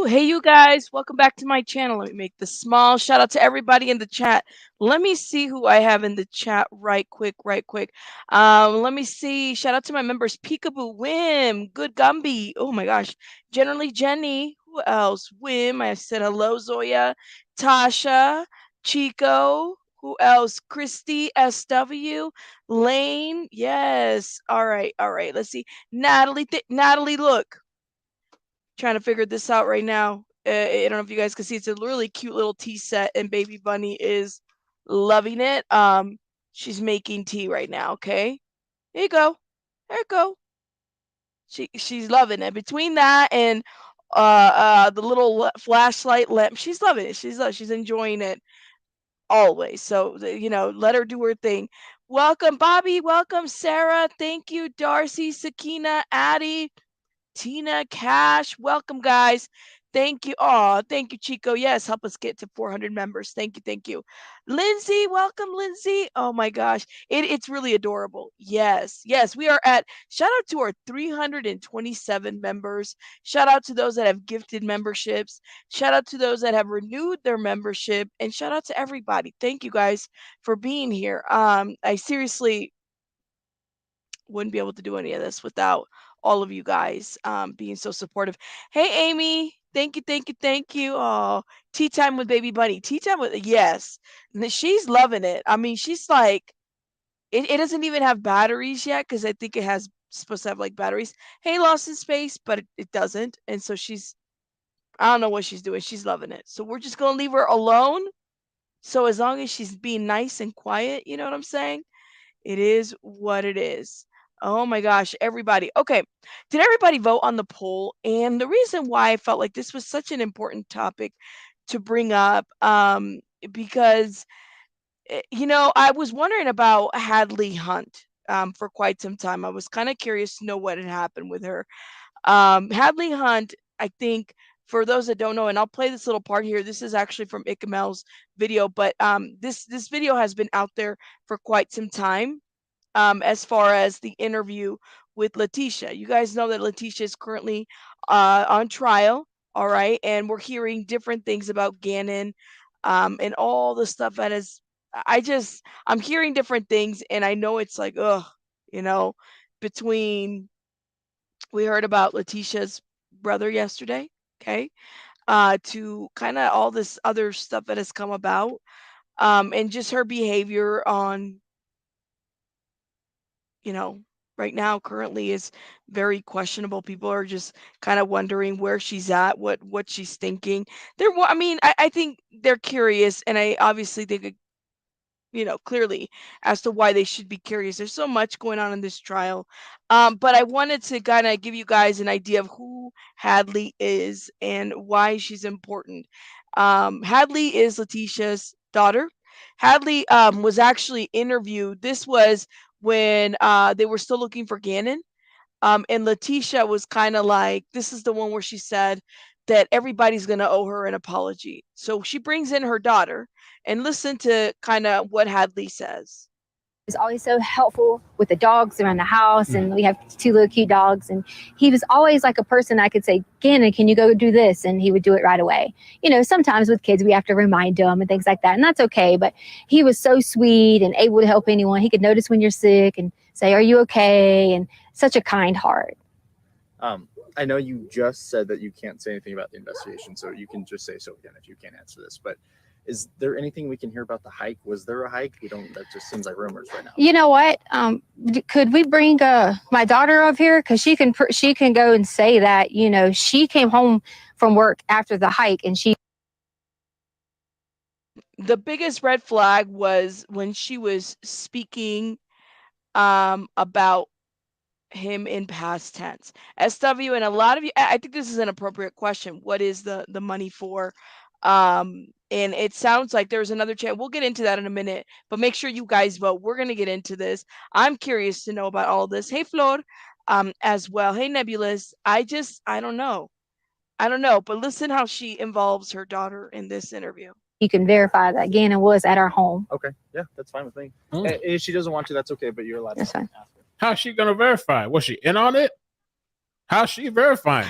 Hey, you guys, welcome back to my channel. Let me make the small shout out to everybody in the chat. Let me see who I have in the chat right quick, right quick. Let me see. Shout out to my members Peekaboo, Wim, Good Gumby. Oh my gosh. Generally Jenny. Who else? Wim. I said hello, Zoya. Tasha, Chico. Who else? Christy, SW, Lane. Yes. All right. All right. Let's see. Natalie. Natalie, look. Trying to figure this out right now. I don't know if you guys can see. It's a really cute little tea set, and Baby Bunny is loving it. She's making tea right now. Okay, there you go. There you go. She's loving it. Between that and the little flashlight lamp, she's loving it. She's enjoying it always. So let her do her thing. Welcome, Bobby. Welcome, Sarah. Thank you, Darcy, Sakina, Addie. Tina, Cash, welcome, guys. Thank you. Oh, thank you, Chico. Yes, help us get to 400 members. Thank you, thank you. Lindsay, welcome, Lindsay. Oh my gosh, it's really adorable. Yes, yes, we are at. Shout out to our 327 members. Shout out to those that have gifted memberships. Shout out to those that have renewed their membership, and shout out to everybody. Thank you guys for being here. I seriously wouldn't be able to do any of this without all of you guys being so supportive. Hey, Amy. Thank you, thank you, thank you. Oh, tea time with Baby Bunny. Tea time with, yes. She's loving it. I mean, she's like, it doesn't even have batteries yet because I think it has supposed to have like batteries. Hey, Lost in Space, but it doesn't. And so I don't know what she's doing. She's loving it. So we're just going to leave her alone. So as long as she's being nice and quiet, you know what I'm saying? It is what it is. Oh my gosh, everybody. Okay. Did everybody vote on the poll? And the reason why I felt like this was such an important topic to bring up, because, I was wondering about Hadley Hunt for quite some time. I was kind of curious to know what had happened with her. Hadley Hunt, I think, for those that don't know, and I'll play this little part here. This is actually from Ikamel's video, but this video has been out there for quite some time. As far as the interview with Letecia. You guys know that Letecia is currently on trial, all right? And we're hearing different things about Gannon and all the stuff that is. I'm hearing different things, and I know it's like, ugh, you know, between, we heard about Leticia's brother yesterday, okay, to kind of all this other stuff that has come about, and just her behavior on, you know, right now currently is very questionable. People are just kind of wondering where she's at, what she's thinking. I mean, I think they're curious, and I obviously think, clearly as to why they should be curious. There's so much going on in this trial. But I wanted to kind of give you guys an idea of who Hadley is and why she's important. Hadley is Leticia's daughter. Hadley was actually interviewed. This was when they were still looking for Gannon. And Letecia was kind of like, this is the one where she said that everybody's going to owe her an apology. So she brings in her daughter, and listen to kind of what Hadley says. He was always so helpful with the dogs around the house, and we have two little cute dogs, and he was always like a person I could say, Gannon, can you go do this? And he would do it right away. Sometimes with kids we have to remind them and things like that, and that's okay, but he was so sweet and able to help anyone. He could notice when you're sick and say, are you okay? And such a kind heart. I know you just said that you can't say anything about the investigation, so you can just say so again if you can't answer this, but is there anything we can hear about the hike? Was there a hike? That just seems like rumors right now. You know what? Could we bring my daughter up here? Because she can go and say that, she came home from work after the hike, and the biggest red flag was when she was speaking about him in past tense. SW, and a lot of you, I think this is an appropriate question. What is the money for? And it sounds like there's another chance. We'll get into that in a minute, but make sure you guys vote. We're going to get into this. I'm curious to know about all this. Hey, Flor, as well. Hey, Nebulous. I don't know. But listen how she involves her daughter in this interview. You can verify that Gannon was at our home. Okay. Yeah, that's fine with me. If she doesn't want to, that's okay, but you're allowed to ask her. How's she going to verify? Was she in on it? How's she verifying?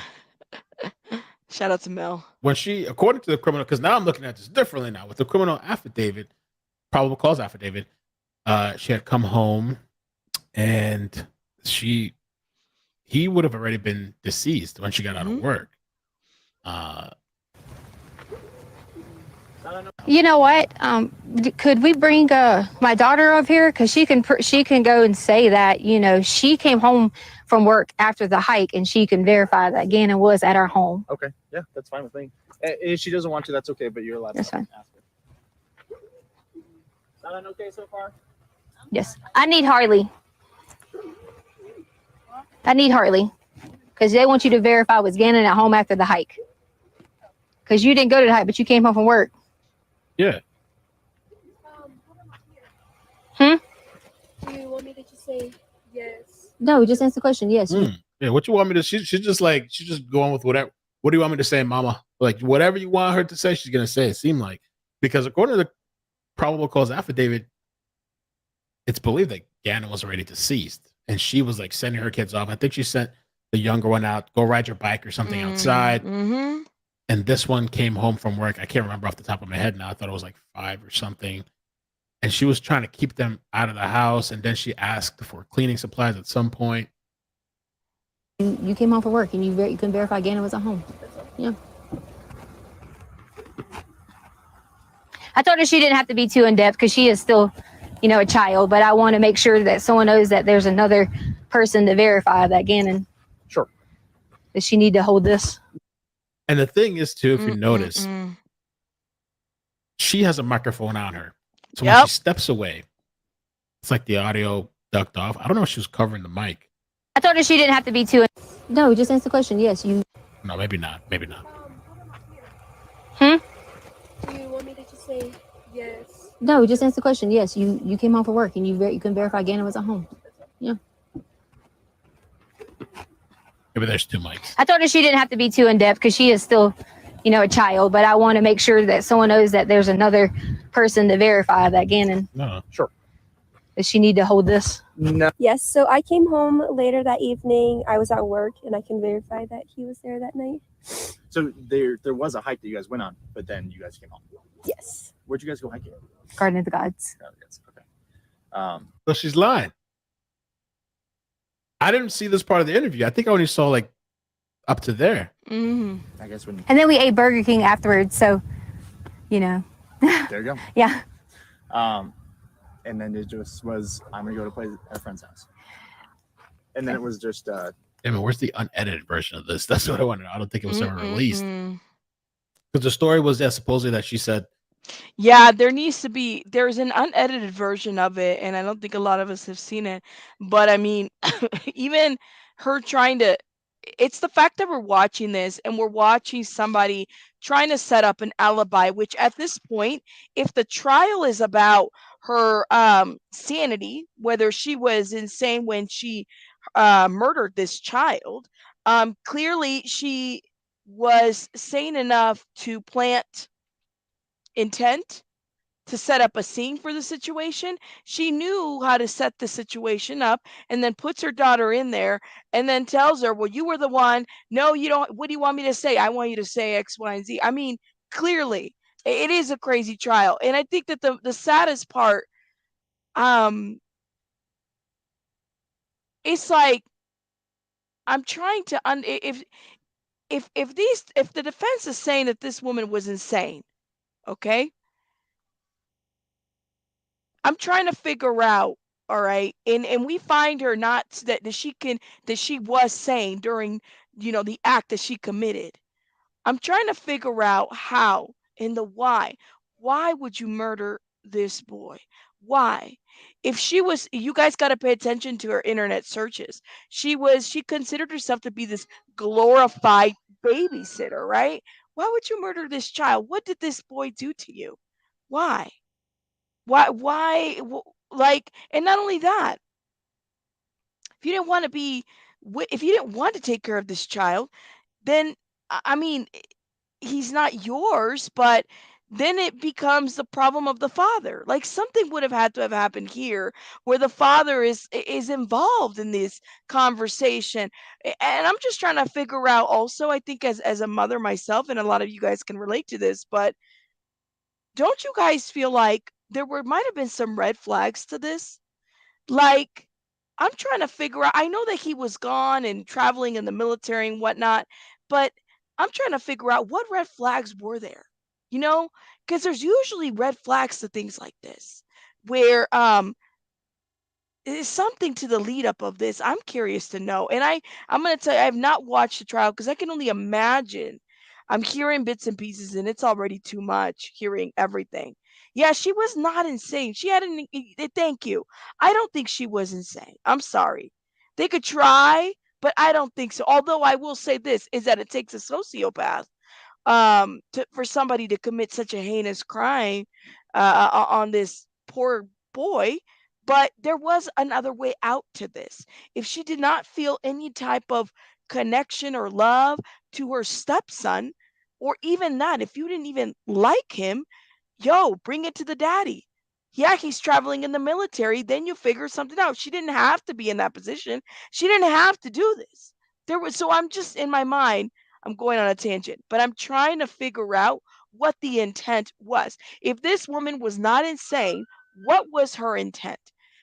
Shout out to Mel. when she, according to the criminal, because now I'm looking at this differently now with the criminal affidavit, probable cause affidavit, she had come home and he would have already been deceased when she got out of work. You know what? Could we bring my daughter up here? Because she can go and say that, you know, she came home from work after the hike and she can verify that Gannon was at our home. Okay. Yeah, that's fine with me. If she doesn't want to, that's okay, but you're allowed That's to fine. ask her. Sound okay so far? Yes. I need Harley. Because they want you to verify was Gannon at home after the hike. Because you didn't go to the hike, but you came home from work. Yeah. Hmm? Do you want me to just say yes? No, just answer the question. Yes. Yeah. What you want me to? She's just going with whatever. What do you want me to say, Mama? Like whatever you want her to say, she's gonna say. It seemed like, because according to the probable cause affidavit, it's believed that Gannon was already deceased, and she was like sending her kids off. I think she sent the younger one out, go ride your bike or something outside. Mm-hmm. And this one came home from work. I can't remember off the top of my head now. I thought it was like 5 or something. And she was trying to keep them out of the house. And then she asked for cleaning supplies at some point. You came home from work and you can verify Gannon was at home. Yeah. I told her she didn't have to be too in depth because she is still, you know, a child. But I want to make sure that someone knows that there's another person to verify that Gannon. Sure. Does she need to hold this? And the thing is, too, if you notice, she has a microphone on her. So when she steps away, it's like the audio ducked off. I don't know if she was covering the mic. I told her she didn't have to be too. No, just answer the question. Yes, you. No, maybe not. Maybe not. Hmm? Do you want me to just say yes? No, just answer the question. Yes, you came home from work and you can verify Gannon was at home. Yeah. Maybe there's 2 mics. I told her she didn't have to be too in depth because she is still, you know, a child. But I want to make sure that someone knows that there's another person to verify that Gannon. No. Sure. Does she need to hold this? No. Yes. So I came home later that evening. I was at work, and I can verify that he was there that night. So there was a hike that you guys went on, but then you guys came home. Yes. Where'd you guys go hiking? Garden of the Gods. Oh, yes. Okay. So she's lying. I didn't see this part of the interview. I think I only saw like up to there. I guess when And then we ate Burger King afterwards. So, you know. there you go. Yeah. And then it just was, I'm gonna go to play at a friend's house. And then it was just I mean, where's the unedited version of this? That's what I wanted. I don't think it was ever released. Because the story was that supposedly that she said, Yeah, there's an unedited version of it, and I don't think a lot of us have seen it. But I mean, even her trying to, it's the fact that we're watching this and we're watching somebody trying to set up an alibi, which at this point, if the trial is about her sanity, whether she was insane when she murdered this child, clearly she was sane enough to plant intent to set up a scene for the situation. She knew how to set the situation up and then puts her daughter in there and then tells her, well, you were the one. No, you don't. What do you want me to say? I want you to say X, Y, and Z. I mean, clearly it is a crazy trial. And I think that the saddest part, it's like, I'm trying to, if the defense is saying that this woman was insane, okay, I'm trying to figure out, all right, and we find her not that she was sane during, you know, the act that she committed. I'm trying to figure out how and the why. Why would you murder this boy? Why? If she was, you guys got to pay attention to her internet searches. She considered herself to be this glorified babysitter, right? Why would you murder this child? What did this boy do to you? Why? Like, and not only that, if you didn't want to if you didn't want to take care of this child, then I mean, he's not yours, but then it becomes the problem of the father. Like something would have had to have happened here where the father is involved in this conversation. And I'm just trying to figure out also, I think as a mother myself, and a lot of you guys can relate to this, but don't you guys feel like might have been some red flags to this? Like, I'm trying to figure out, I know that he was gone and traveling in the military and whatnot, but I'm trying to figure out what red flags were there, you know? Because there's usually red flags to things like this where is something to the lead up of this. I'm curious to know. And I'm going to tell you, I have not watched the trial because I can only imagine. I'm hearing bits and pieces and it's already too much hearing everything. Yeah, she was not insane. She had thank you. I don't think she was insane. I'm sorry. They could try, but I don't think so. Although I will say this is that it takes a sociopath for somebody to commit such a heinous crime on this poor boy. But there was another way out to this. If she did not feel any type of connection or love to her stepson, or even that, if you didn't even like him, yo, bring it to the daddy. Yeah, he's traveling in the military. Then you figure something out. She didn't have to be in that position. She didn't have to do this. So I'm just in my mind, I'm going on a tangent, but I'm trying to figure out what the intent was. If this woman was not insane, what was her intent?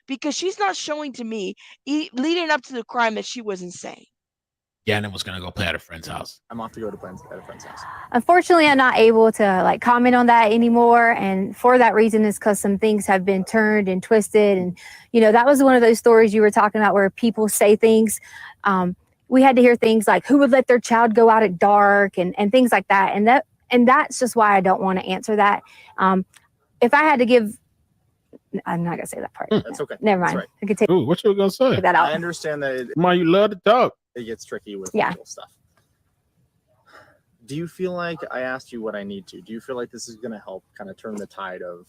Because she's not showing to me leading up to the crime that she was insane. Gannon was gonna go play at a friend's house. I'm off to go to play at a friend's house. Unfortunately, I'm not able to like comment on that anymore. And for that reason is because some things have been turned and twisted. And, you know, that was one of those stories you were talking about where people say things. We had to hear things like who would let their child go out at dark and things like that. And that's just why I don't want to answer that. If I had to give, I'm not going to say that part. That's okay. Never mind. That's right. I could take Ooh, what you were gonna say? that out. I understand that Come on, you love to talk. it gets tricky with Yeah. legal stuff. Do you feel like I asked you what I need to? Do you feel like this is going to help kind of turn the tide of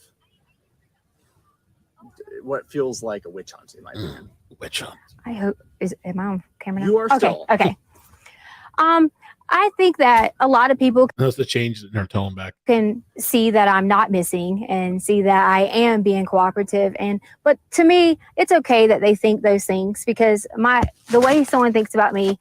what feels like a witch hunt, in my opinion? Witch hunt. I hope am I on camera now? You are still. Okay. I think that a lot of people That's the change in her tone back. can see that I'm not missing and see that I am being cooperative. But to me, it's okay that they think those things because the way someone thinks about me,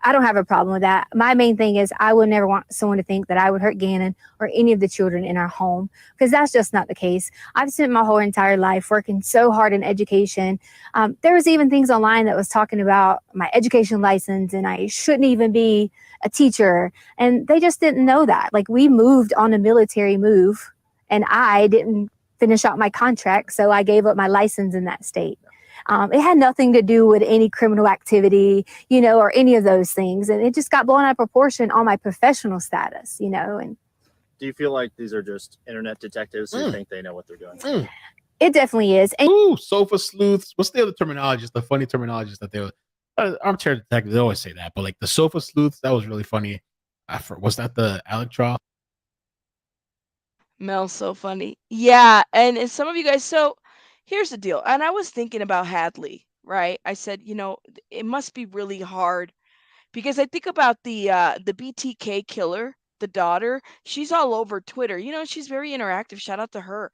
I don't have a problem with that. My main thing is I would never want someone to think that I would hurt Gannon or any of the children in our home because that's just not the case. I've spent my whole entire life working so hard in education. There was even things online that was talking about my education license and I shouldn't even be a teacher. And they just didn't know that. Like we moved on a military move and I didn't finish out my contract. So I gave up my license in that state. It had nothing to do with any criminal activity, you know, or any of those things. And it just got blown out of proportion on my professional status, you know. And Do you feel like these are just internet detectives who think they know what they're doing? it definitely is. And Ooh, sofa sleuths. What's the other terminology? The funny terminologies that they were. Armchair detectives, they always say that. But like the sofa sleuths, that was really funny. Was that the Alec trial? Mel's so funny. Yeah, and some of you guys, so here's the deal. And I was thinking about Hadley, right? I said, you know, it must be really hard because I think about the BTK killer, the daughter. She's all over Twitter. You know, she's very interactive. Shout out to her.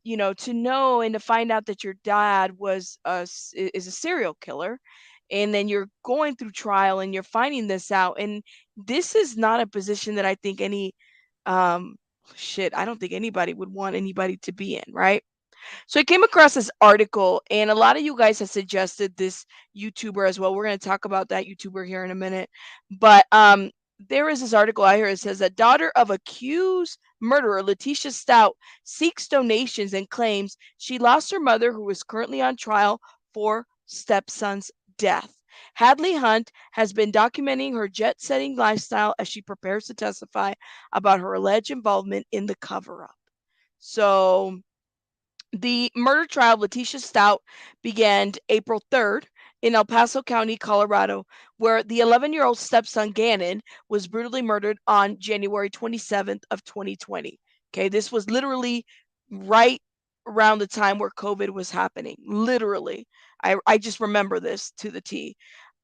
You know, to know and to find out that your dad is a serial killer, and then you're going through trial and you're finding this out, and this is not a position that I think um I don't think anybody would want anybody to be in, right? So I came across this article, and a lot of you guys have suggested this YouTuber as well. We're going to talk about that YouTuber here in a minute. But there is this article out here. It says that daughter of accused murderer Letecia Stauch seeks donations and claims she lost her mother, who is currently on trial for stepson's death. Hadley Hunt has been documenting her jet-setting lifestyle as she prepares to testify about her alleged involvement in the cover-up. So the murder trial of Letecia Stauch began April 3rd in El Paso County, Colorado, where the 11-year-old stepson Gannon was brutally murdered on January 27th of 2020. Okay, this was literally right around the time where COVID was happening. Literally. I just remember this to the T.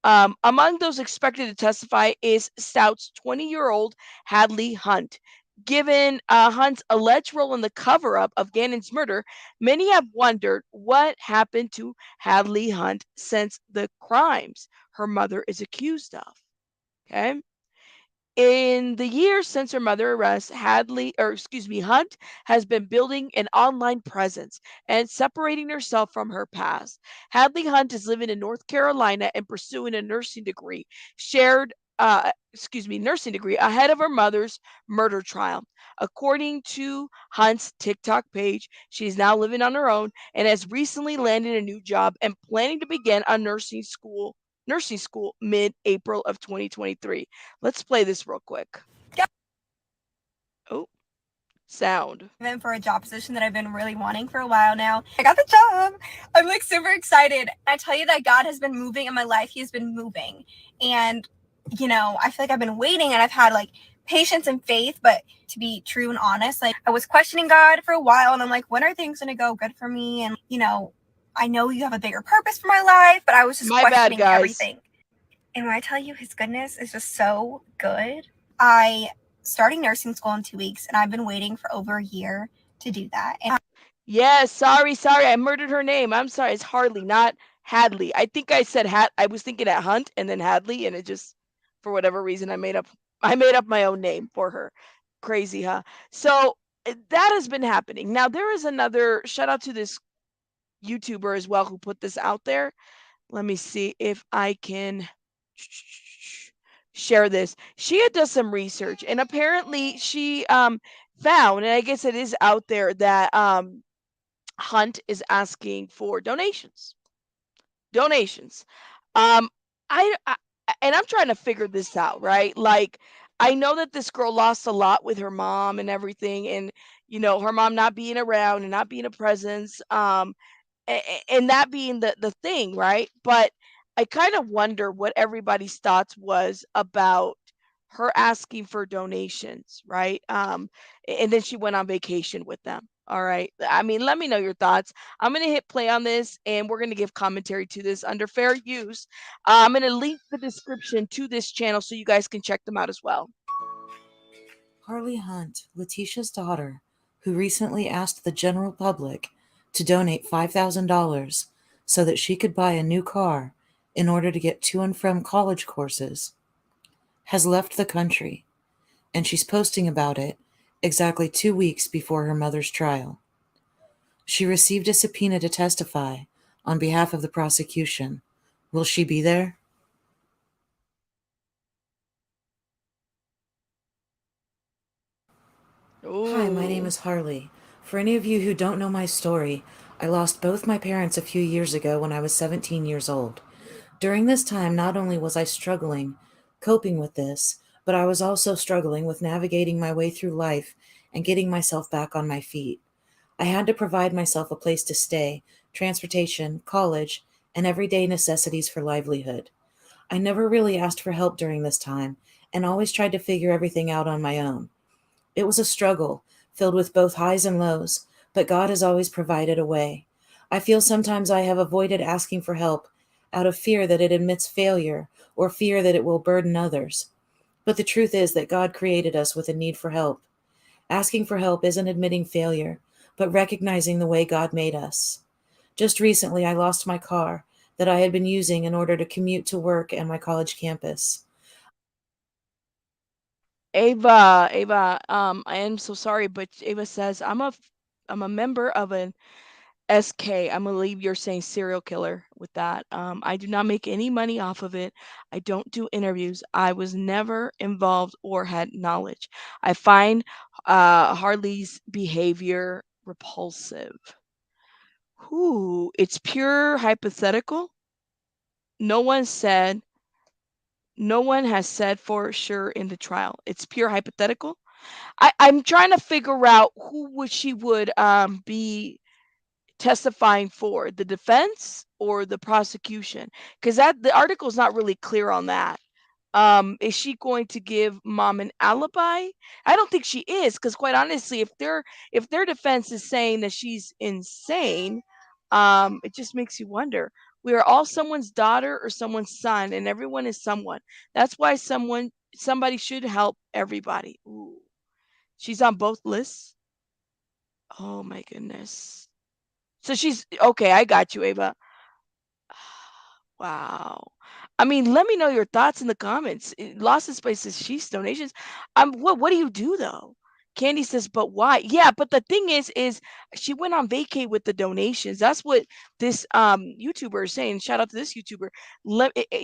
Among those expected to testify is Stauch's 20-year-old Hadley Hunt. Given Hunt's alleged role in the cover up of Gannon's murder, many have wondered what happened to Hadley Hunt since the crimes her mother is accused of. Okay. In the years since her mother arrest, Hunt has been building an online presence and separating herself from her past. Hadley Hunt is living in North Carolina and pursuing a nursing degree ahead of her mother's murder trial. According to Hunt's TikTok page, she is now living on her own and has recently landed a new job and planning to begin a nursing school mid-April of 2023. Let's play this real quick. Oh, sound. For a job position that I've been really wanting for a while now. I got the job. I'm like super excited. I tell you that God has been moving in my life. He has been moving. And, you know, I feel like I've been waiting and I've had like patience and faith, but to be true and honest, like I was questioning God for a while and I'm like, when are things going to go good for me? And, you know, I know you have a bigger purpose for my life, but I was just questioning everything. And when I tell you his goodness is just so good, starting nursing school in 2 weeks, and I've been waiting for over a year to do that. And yes, sorry, I murdered her name. I'm sorry, it's Harley, not Hadley. I think I said I was thinking at Hunt and then Hadley, and it just, for whatever reason, I made up my own name for her. Crazy, huh? So that has been happening. Now there is another shout out to this YouTuber as well who put this out there. Let me see if I can share this. She had done some research and apparently she found, and I guess it is out there, that Hunt is asking for donations. Um I and I'm trying to figure this out, right? Like I know that this girl lost a lot with her mom and everything, and her mom not being around and not being a presence, and that being the thing, right? But I kind of wonder what everybody's thoughts was about her asking for donations, right? And then she went on vacation with them. All right. I mean, let me know your thoughts. I'm going to hit play on this and we're going to give commentary to this under fair use. I'm going to link the description to this channel so you guys can check them out as well. Harley Hunt, Letecia's daughter, who recently asked the general public to donate $5,000 so that she could buy a new car in order to get to and from college courses, has left the country, and she's posting about it exactly 2 weeks before her mother's trial. She received a subpoena to testify on behalf of the prosecution. Will she be there? Ooh. Hi, my name is Harley. For any of you who don't know my story, I lost both my parents a few years ago when I was 17 years old. During this time, not only was I struggling, coping with this, but I was also struggling with navigating my way through life and getting myself back on my feet. I had to provide myself a place to stay, transportation, college, and everyday necessities for livelihood. I never really asked for help during this time and always tried to figure everything out on my own. It was a struggle, filled with both highs and lows, but God has always provided a way. I feel sometimes I have avoided asking for help out of fear that it admits failure or fear that it will burden others. But the truth is that God created us with a need for help. Asking for help isn't admitting failure, but recognizing the way God made us. Just recently, I lost my car that I had been using in order to commute to work and my college campus. Ava, I am so sorry, but Ava says I'm a member of an SK. I'm gonna leave you're saying serial killer with that. I do not make any money off of it. I don't do interviews. I was never involved or had knowledge. I find Harley's behavior repulsive. Who? It's pure hypothetical. No one said. No one has said for sure in the trial. It's pure hypothetical. I'm trying to figure out who she would be testifying for, the defense or the prosecution, because the article is not really clear on that. Is she going to give mom an alibi? I don't think she is, because quite honestly, if their defense is saying that she's insane, it just makes you wonder. We are all someone's daughter or someone's son, and everyone is someone. That's why somebody should help everybody. Ooh. She's on both lists. Oh my goodness. So she's okay. I got you, Ava. Wow. I mean, let me know your thoughts in the comments. Lost in Space says she's donations. What do you do though? Candy says, but why? Yeah, but the thing is she went on vacay with the donations. That's what this YouTuber is saying. Shout out to this YouTuber.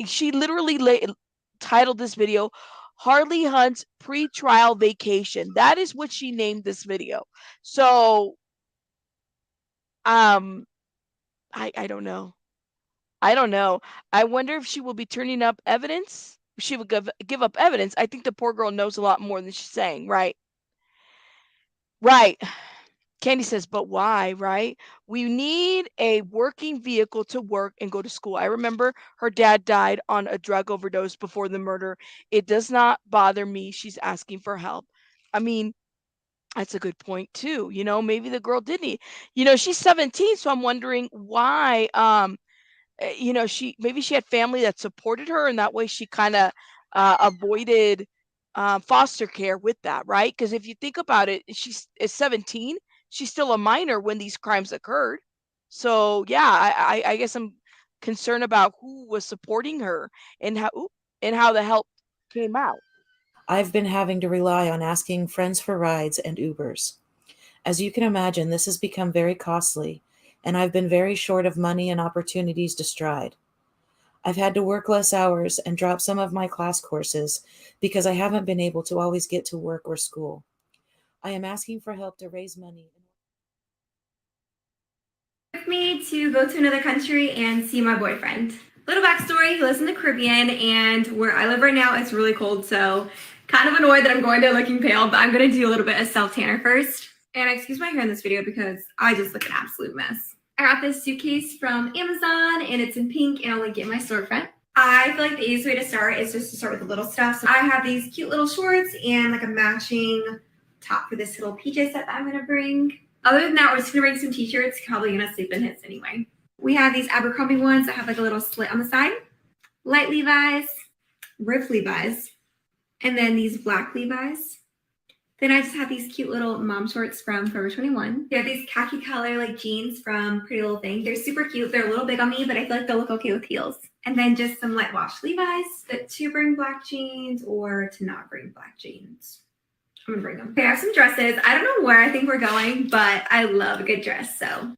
She literally titled this video Harley Hunt's pre-trial vacation. That is what she named this video. So um I don't know. I don't know. I wonder if she will be turning up evidence. She will give up evidence. I think the poor girl knows a lot more than she's saying, right? Right. Candy says, but why, right? We need a working vehicle to work and go to school. I remember her dad died on a drug overdose before the murder. It does not bother me. She's asking for help. I mean, that's a good point too. Maybe the girl did need, she's 17, so I'm wondering why she had family that supported her, and that way she kind of avoided foster care with that, right? Because if you think about it, she's 17, she's still a minor when these crimes occurred. So yeah, I guess I'm concerned about who was supporting her and how the help came out. I've been having to rely on asking friends for rides and Ubers. As you can imagine, this has become very costly, and I've been very short of money and opportunities to stride. I've had to work less hours and drop some of my class courses because I haven't been able to always get to work or school. I am asking for help to raise money. With me to go to another country and see my boyfriend. Little backstory, he lives in the Caribbean, and where I live right now, it's really cold, so kind of annoyed that I'm going there looking pale, but I'm going to do a little bit of self-tanner first. And excuse my hair in this video because I just look an absolute mess. I got this suitcase from Amazon, and it's in pink, and I'll link it in my storefront. I feel like the easiest way to start is just to start with the little stuff. So I have these cute little shorts and like a matching top for this little PJ set that I'm going to bring. Other than that, we're just going to bring some t-shirts, probably going to sleep in his anyway. We have these Abercrombie ones that have like a little slit on the side. Light Levi's, ripped Levi's, and then these black Levi's. Then I just have these cute little mom shorts from Forever 21. They have these khaki color like jeans from Pretty Little Thing. They're super cute. They're a little big on me, but I feel like they'll look okay with heels. And then just some light wash Levi's, but to bring black jeans or to not bring black jeans. I'm gonna bring them. Okay, I have some dresses. I don't know where I think we're going, but I love a good dress, so.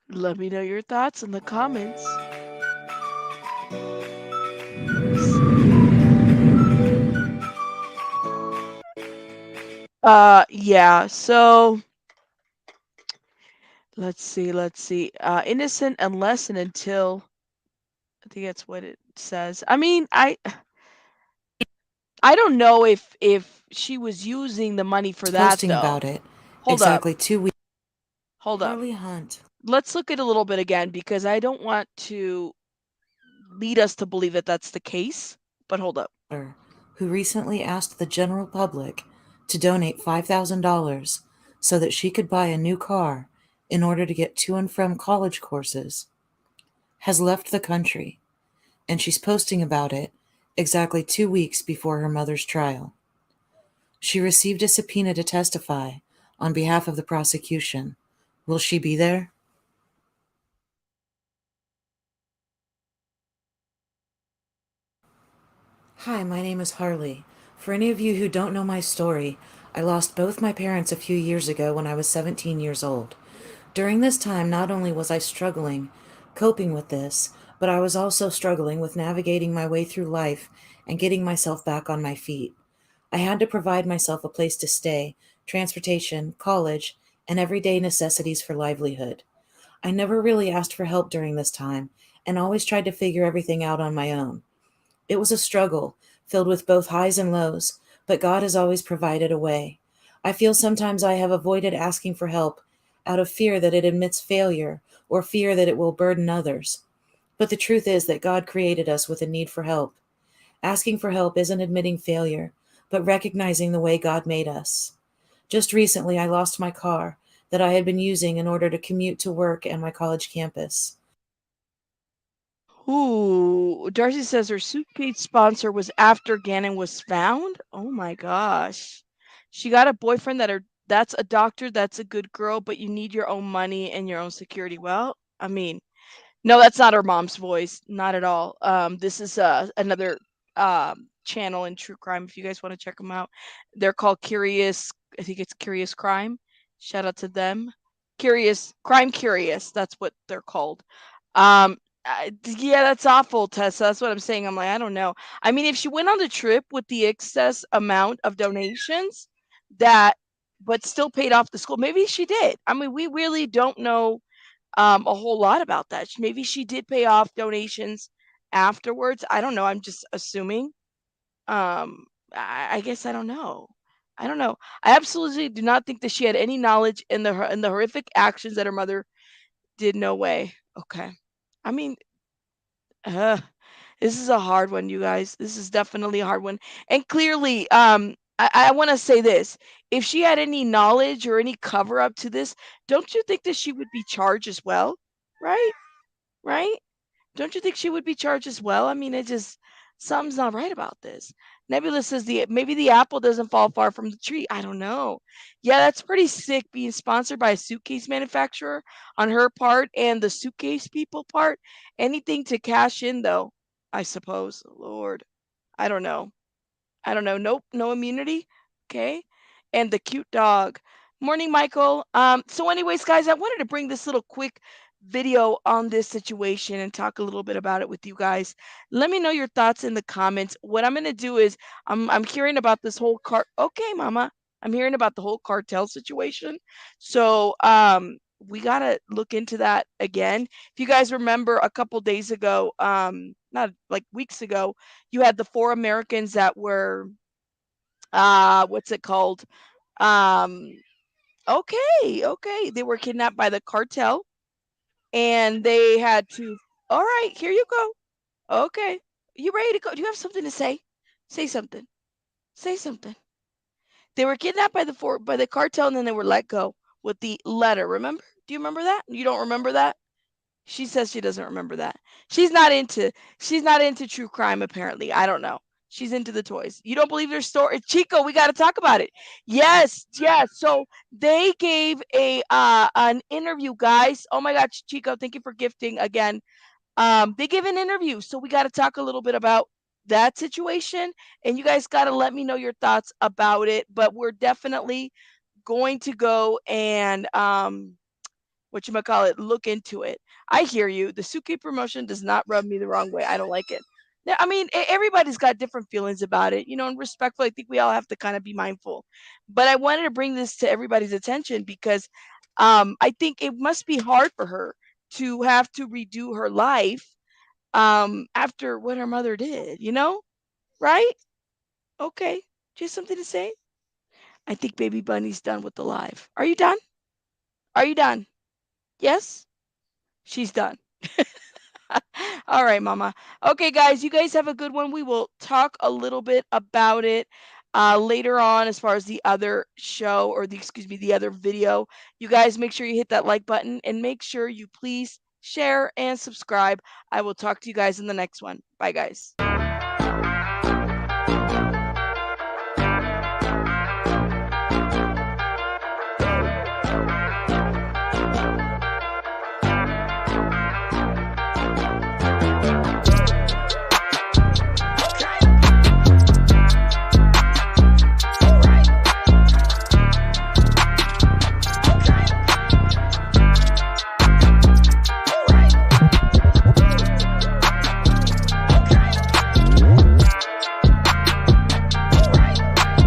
Let me know your thoughts in the comments. Yeah, so let's see. Innocent unless and until, I think that's what it says. I mean, I don't know if she was using the money for that Posting though. about it Hold exactly up. 2 weeks. Hold up. Harley Hunt. Let's look at it a little bit again because I don't want to lead us to believe that that's the case. But hold up. Who recently asked the general public to donate $5,000 so that she could buy a new car in order to get to and from college courses, has left the country, and she's posting about it exactly 2 weeks before her mother's trial. She received a subpoena to testify on behalf of the prosecution. Will she be there? Hi, my name is Harley. For any of you who don't know my story, I lost both my parents a few years ago when I was 17 years old. During this time, not only was I struggling, coping with this, but I was also struggling with navigating my way through life and getting myself back on my feet. I had to provide myself a place to stay, transportation, college, and everyday necessities for livelihood. I never really asked for help during this time and always tried to figure everything out on my own. It was a struggle, filled with both highs and lows, but God has always provided a way. I feel sometimes I have avoided asking for help out of fear that it admits failure or fear that it will burden others. But the truth is that God created us with a need for help. Asking for help isn't admitting failure, but recognizing the way God made us. Just recently, I lost my car that I had been using in order to commute to work and my college campus. Ooh, Darcy says her suitcase sponsor was after Gannon was found. Oh my gosh. She got a boyfriend that's a doctor, that's a good girl, but you need your own money and your own security. Well, I mean, no, that's not her mom's voice. Not at all. This is another channel in true crime. If you guys want to check them out, they're called Curious. I think it's Curious Crime. Shout out to them. Curious Crime Curious. That's what they're called. Um, yeah, that's awful, Tessa. That's what I'm saying. I'm like, I don't know. I mean, if she went on the trip with the excess amount of donations, that, but still paid off the school, maybe she did. I mean, we really don't know a whole lot about that. Maybe she did pay off donations afterwards. I don't know. I'm just assuming. I guess I don't know. I don't know. I absolutely do not think that she had any knowledge in the horrific actions that her mother did. No way. Okay. I mean, uh, this is a hard one, you guys. This is definitely a hard one. And clearly, I want to say this. If she had any knowledge or any cover up to this, don't you think that she would be charged as well? Right? Right? Don't you think she would be charged as well? I mean, it just something's not right about this. Nebula says maybe the apple doesn't fall far from the tree. I don't know. Yeah, that's pretty sick being sponsored by a suitcase manufacturer on her part and the suitcase people part. Anything to cash in though, I suppose. Lord. I don't know. I don't know. Nope, no immunity. Okay. And the cute dog. Morning, Michael. So anyways, guys, I wanted to bring this little quick video on this situation and talk a little bit about it with you guys. Let me know your thoughts in the comments. What I'm gonna do is I'm hearing about this whole okay, mama. I'm hearing about the whole cartel situation. So we gotta look into that again. If you guys remember a couple days ago, not like weeks ago, you had the 4 Americans that were what's it called? Um okay. They were kidnapped by the cartel and they had to all right, here you go. Okay. You ready to go? Do you have something to say? Say something. Say something. They were kidnapped by the cartel and then they were let go with the letter. Remember? Do you remember that? You don't remember that? She says she doesn't remember that. She's not into true crime apparently. I don't know. She's into the toys. You don't believe their story? Chico, we got to talk about it. Yes, yes. So they gave a an interview, guys. Oh my god, Chico, thank you for gifting again. They gave an interview, so we got to talk a little bit about that situation and you guys got to let me know your thoughts about it, but we're definitely going to go and look into it. I hear you. The Suki promotion does not rub me the wrong way. I don't like it. I mean, everybody's got different feelings about it, and respectful. I think we all have to kind of be mindful. But I wanted to bring this to everybody's attention because I think it must be hard for her to have to redo her life after what her mother did, right? Okay. Just something to say? I think Baby Bunny's done with the live. Are you done? Are you done? Yes? She's done. All right, mama. Okay, guys, you guys have a good one. We will talk a little bit about it later on as far as the other show or the other video. You guys make sure you hit that like button and make sure you please share and subscribe. I will talk to you guys in the next one. Bye, guys.